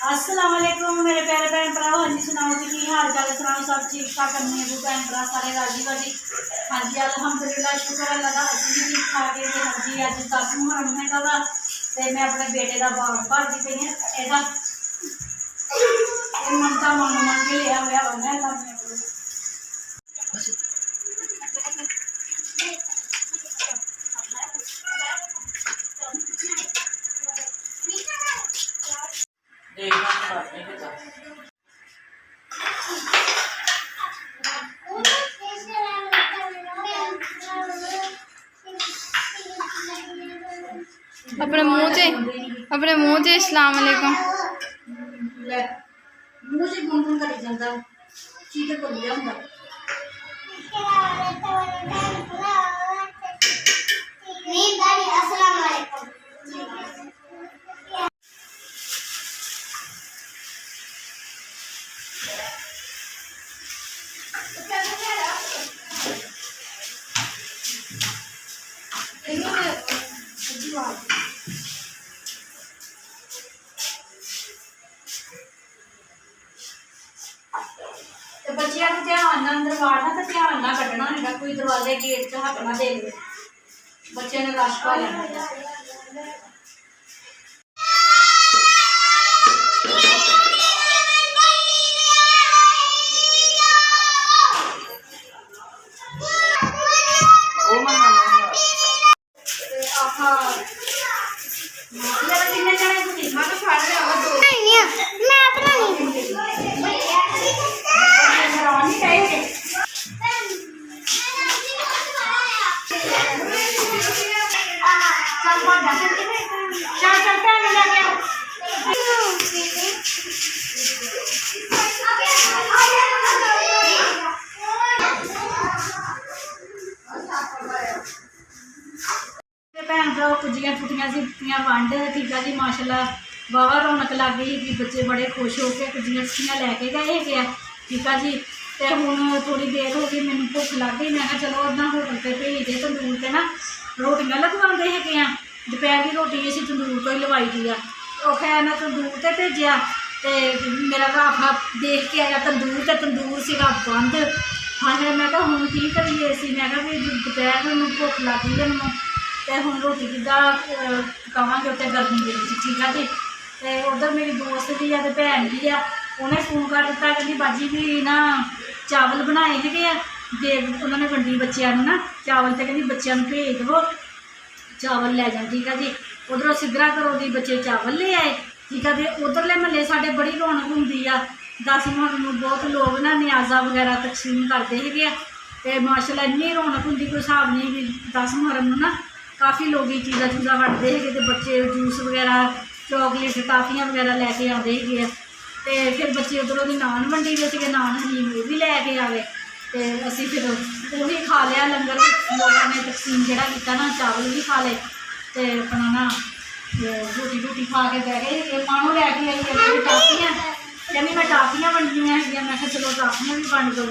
अस्सलाम वालेकुम मेरे प्यारे भैन भरा। हाँ जी सुनाओ जी की हाल चाल सुनाओ, सब ठीक ठाक करने अबू भैन भरा सारे राजी वाजी। हाँ जी अल्हम्दुलिल्लाह शुक्र अल्लाह का असीं भी ठीक ठाक है। हाँ जी अज 10 मुहर्रम है वा ते मैं अपने बेटे का बाग भरती पई हां। एदा ममता मंग के लिया हुआ वा मैं अपने अपने मुँह से अस्सलाम वालेकुम मुँह से गुनगुन करी जाता चीज़ बोल लिया हुंदा। अस्सलाम वालेकुम बच्चिया को ध्यान ना अंदर वाड़ना तो ध्यान ना कटना है, कोई दरवाजे गेट च हक ना दे बच्चे ने रश पा लेना। भैन भरा कुजियां फुटियां सी दित्तियां वंड ठीक है जी माशाल्लाह वाहवा रौनक लग गई कि बच्चे बड़े खुश हो के कुजियां छुट्टियां लैके गए है ठीक है जी। तो हुण थोड़ी देर हो गई मैनूं भुख लग गई, मैं कहा चलो अपना होटल पर भेज दे तंदूर से ना रोटियां लगवाते है। दोपहर की रोटी असीं तंदूर तो ही लवाई दी आ। खैर मैं तंदूर से भेजा तो मेरा राफा देख के आया तंदूर सीगा बंद। हाँ मैं कहा हुण की करिए असीं, मैं कहा भी दोपहर मैनूं भुख लग गई है मैनूं तो हम रोटी किदा पकावांगे उत्ते गर्मी दे विच ठीक है जी। तो उधर मेरी दोस्त भी है भैन भी है, उन्हें फोन कर दिता कहती बाजी भी ना चावल बनाए है दे उन्होंने वंडी बच्चों ना चावल तो कहती बच्चों भेज दो चावल लै जाए ठीक है जी। उधरों सिद्धरा करो दी बच्चे चावल ले आए ठीक है। तो उधरले महल्ले साढ़े बड़ी रौनक होंगी आ। 10 मुहर्रम बहुत लोग ना न्याजा वगैरह तकसीम करते है तो माशाल्लाह इन्नी रौनक होंगी कोई हिसाब नहीं भी। 10 मुहर्रम ना काफ़ी लोग चीज़ा चूज़ा वंडते है तो बच्चे जूस वगैरह चॉकलेट टाफियाँ वगैरह लैके आते है। तो फिर बच्चे उधरों की नान वंडी में थे, नान हलीम भी लैके आए तो असी फिर वही खा लिया लंगर लोगों ने तकसीम जोड़ा किया ना चावल भी खा ले तो अपना ना रोटी रोटी खा के बह गए। मानो लैके आई टाफियाँ कहनी मैं टाफियाँ वंडियाँ है, मैं चलो टाफियाँ भी बंड दो।